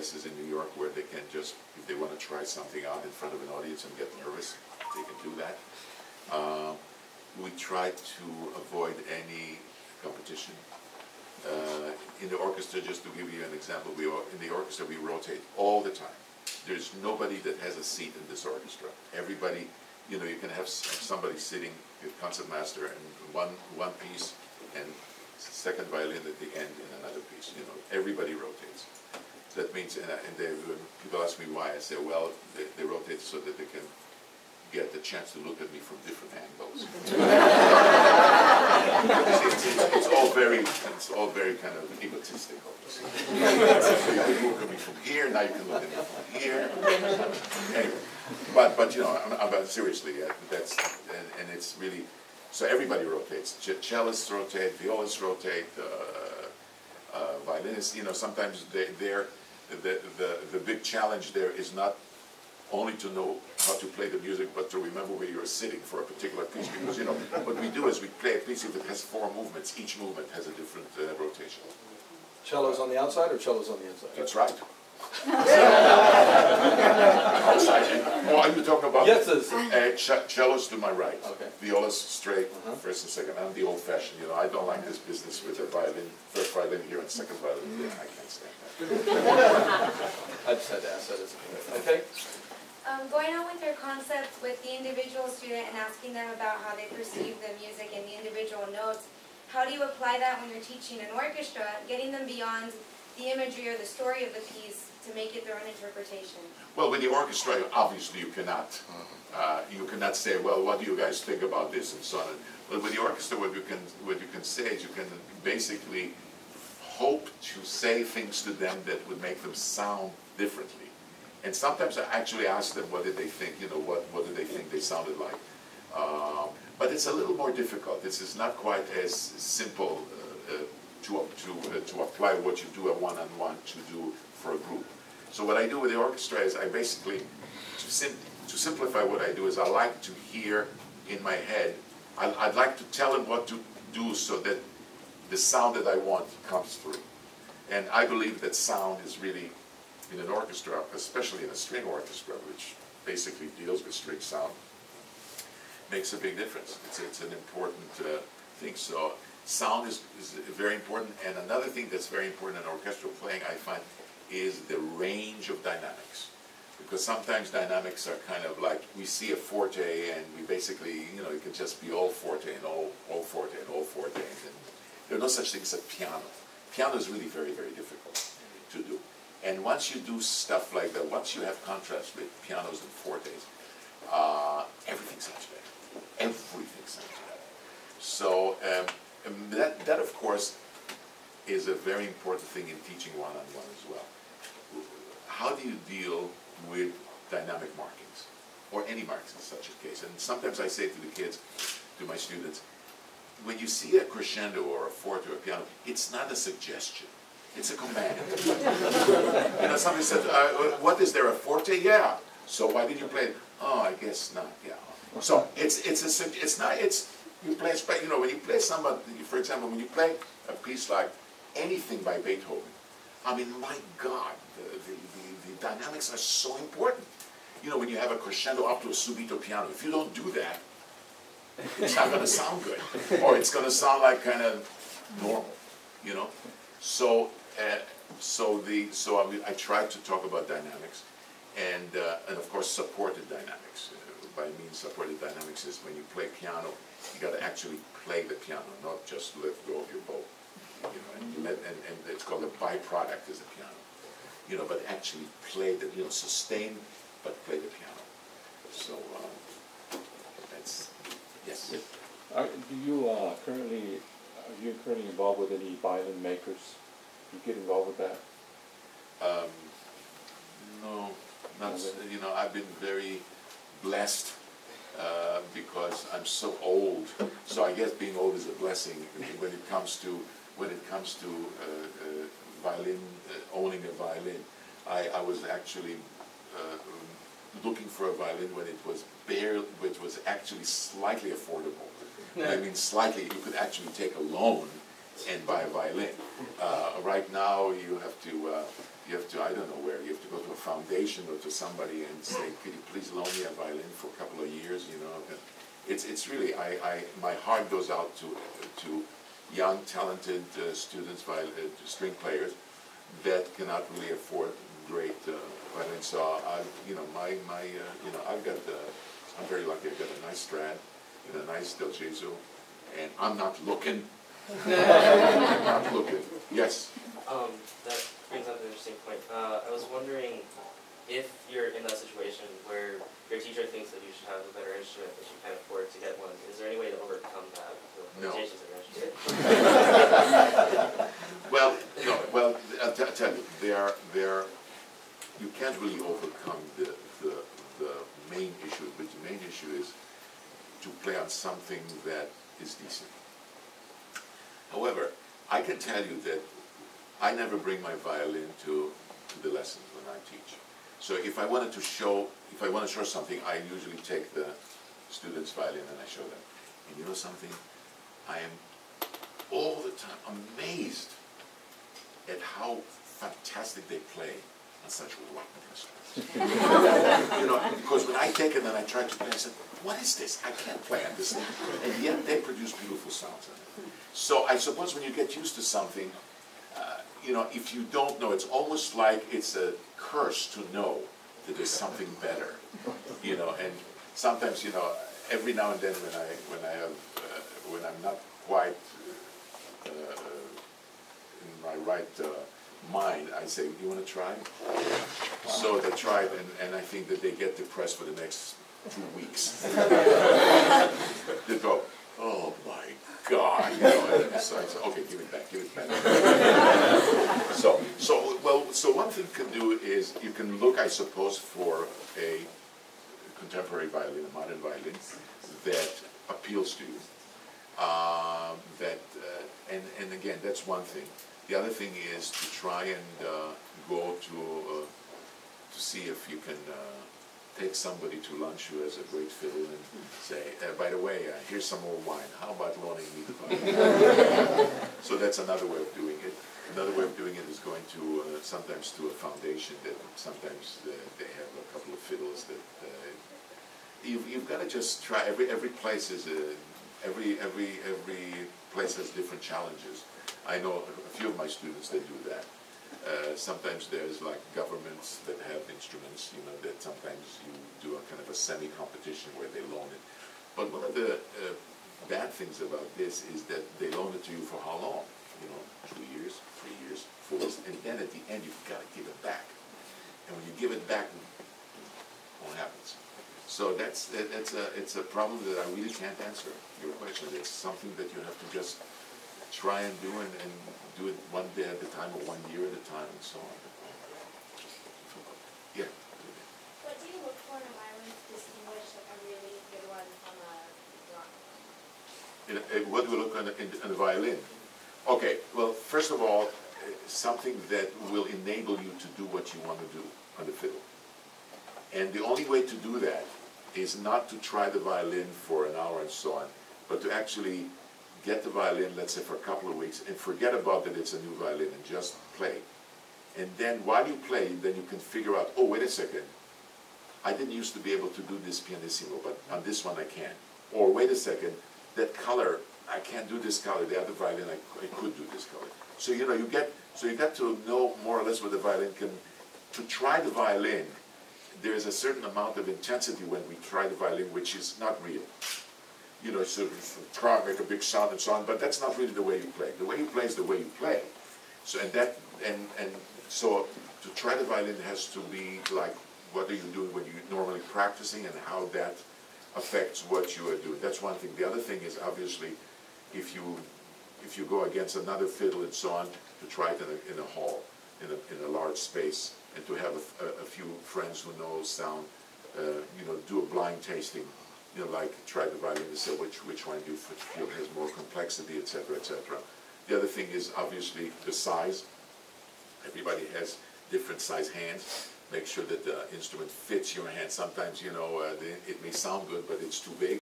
places in New York where they can just, if they want to try something out in front of an audience and get nervous, they can do that. We try to avoid any competition. In the orchestra, just to give you an example, in the orchestra we rotate all the time. There's nobody that has a seat in this orchestra. Everybody, you know, you can have somebody sitting, the concertmaster, and one piece, and second violin at the end in another piece. You know, everybody rotates. That means, and when people ask me why, I say, well, they rotate so that they can get the chance to look at me from different angles. it's all very kind of egotistical. So you can look at me from here, now you can look at me from here. Anyway, but you know, but seriously, that's and it's really, so everybody rotates. Cellists rotate, violists rotate, violinists. You know, sometimes the big challenge there is not only to know how to play the music, but to remember where you're sitting for a particular piece. Because, you know, what we do is we play a piece, if it has 4 movements, each movement has a different rotation. Cellos on the outside or cellos on the inside? That's right. Outside. Oh, are you talking about? Yes, cellos to my right. Okay. Violas straight, first and second. I'm the old-fashioned, you know, I don't like this business with a violin, first violin here and second violin there. I can't stand that. I just had to ask that as a okay. Going on with your concept with the individual student and asking them about how they perceive the music and the individual notes, how do you apply that when you're teaching an orchestra, getting them beyond the imagery or the story of the piece to make it their own interpretation? Well, with the orchestra, obviously you cannot say, well, what do you guys think about this and so on. But with the orchestra, what you can say is you can basically hope to say things to them that would make them sound differently. And sometimes I actually ask them what did they think, you know, what did they think they sounded like. But it's a little more difficult. This is not quite as simple to apply what you do a one-on-one to do for a group. So what I do with the orchestra is I basically, to simplify what I do is I like to hear in my head, I'd like to tell them what to do so that the sound that I want comes through. And I believe that sound is really, in an orchestra, especially in a string orchestra, which basically deals with string sound, makes a big difference. It's an important thing. So sound is very important. And another thing that's very important in orchestral playing, I find, is the range of dynamics. Because sometimes dynamics are kind of like, we see a forte and we basically, you know, it could just be all forte and all forte and all forte. And there's no such thing as a piano. Piano is really very, very difficult to do. And once you do stuff like that, once you have contrast with pianos and fortes, everything sounds better. Everything sounds better. So that, of course, is a very important thing in teaching one-on-one as well. How do you deal with dynamic markings, or any marks in such a case? And sometimes I say to the kids, to my students, when you see a crescendo or a forte or a piano, it's not a suggestion. It's a command. You know, somebody said, what is there, a forte? Yeah. So why did you play it? Oh, I guess not, yeah. So you play, you know, when you play somebody, for example, when you play a piece like anything by Beethoven, I mean, my God, the dynamics are so important. You know, when you have a crescendo up to a subito piano, if you don't do that, it's not going to sound good. Or it's going to sound like kind of normal, you know? So I try to talk about dynamics, and of course supported dynamics. By means supported dynamics is when you play piano, you got to actually play the piano, not just let go of your bow. You know, and it's called a byproduct as a piano. You know, but actually play the, you know, sustain, but play the piano. So that's yes. Are you currently involved with any violin makers? You get involved with that? No, not. You know, I've been very blessed because I'm so old. So I guess being old is a blessing when it comes to violin, owning a violin. I was actually looking for a violin when it was which was actually slightly affordable. I mean, slightly. You could actually take a loan and buy a violin. Right now, you have to, I don't know where, you have to go to a foundation or to somebody and say, could you please loan me a violin for a couple of years, you know. It's really, my heart goes out to young, talented students, string players, that cannot really afford great violins. So, I've got, I'm very lucky, I've got a nice Strat and a nice Del Gesù, and I'm not looking. I'm not looking. Yes? That brings up an interesting point. I was wondering if you're in that situation where your teacher thinks that you should have a better instrument but you can't afford to get one, is there any way to overcome that? No. Well, no, I'll tell you, you can't really overcome the main issue, but the main issue is to play on something that is decent. However, I can tell you that I never bring my violin to the lessons when I teach. So if I want to show something, I usually take the students' violin and I show them. And you know something? I am all the time amazed at how fantastic they play on such rock instruments. You know, because when I take it and I try to play, I said, what is this? I can't play on this thing. And yet they produce beautiful sounds on it. So I suppose when you get used to something, you know, if you don't know, it's almost like it's a curse to know that there's something better. You know, and sometimes, you know, every now and then when I'm not quite in my right mind, I say, you want to try? So they try it, and I think that they get depressed for the next 2 weeks. They go, oh my God, you know, and so I say, okay, give it back. So one thing you can do is you can look, I suppose, for a contemporary violin, a modern violin, that appeals to you. And again, that's one thing. The other thing is to try and go to see if you can take somebody to lunch who has a great fiddle and say, by the way, here's some more wine. How about loaning me the violin? So that's another way of doing it. Another way of doing it is going to sometimes to a foundation that sometimes they have a couple of fiddles that you've got to just try. Every place is every place has different challenges. I know a few of my students that do that. Sometimes there's like governments that have instruments, you know, that sometimes you do a kind of a semi-competition where they loan it. But one of the bad things about this is that they loan it to you for how long? You know, 2 years, 3 years, 4 years, and then at the end you've got to give it back. And when you give it back, what happens? So it's a problem that I really can't answer your question. It's something that you have to just try and do and do it one day at a time or 1 year at a time and so on. Yeah. What do you look for in a violin to distinguish like a really good one from a wrong one? What do we look on in a violin? Okay, well, first of all, something that will enable you to do what you want to do on the fiddle. And the only way to do that is not to try the violin for an hour and so on, but to actually get the violin, let's say, for a couple of weeks, and forget about that it's a new violin and just play. And then while you play, then you can figure out, oh, wait a second, I didn't used to be able to do this pianissimo, but on this one I can. Or wait a second, that color, I can't do this color, the other violin I could do this color. So you know, you get to know more or less what the violin can. To try the violin, there is a certain amount of intensity when we try the violin, which is not real. You know, so try and make a big sound and so on, but that's not really the way you play. The way you play is the way you play. So so to try the violin has to be like, what are you doing when you're normally practicing and how that affects what you are doing. That's one thing. The other thing is obviously if you go against another fiddle and so on, to try it in a hall, in a large space, and to have a few friends who know sound, you know, do a blind tasting. You know, like try the violin and say which one do you feel has more complexity, etc., etc. The other thing is obviously the size. Everybody has different size hands. Make sure that the instrument fits your hand. Sometimes, you know, it may sound good, but it's too big.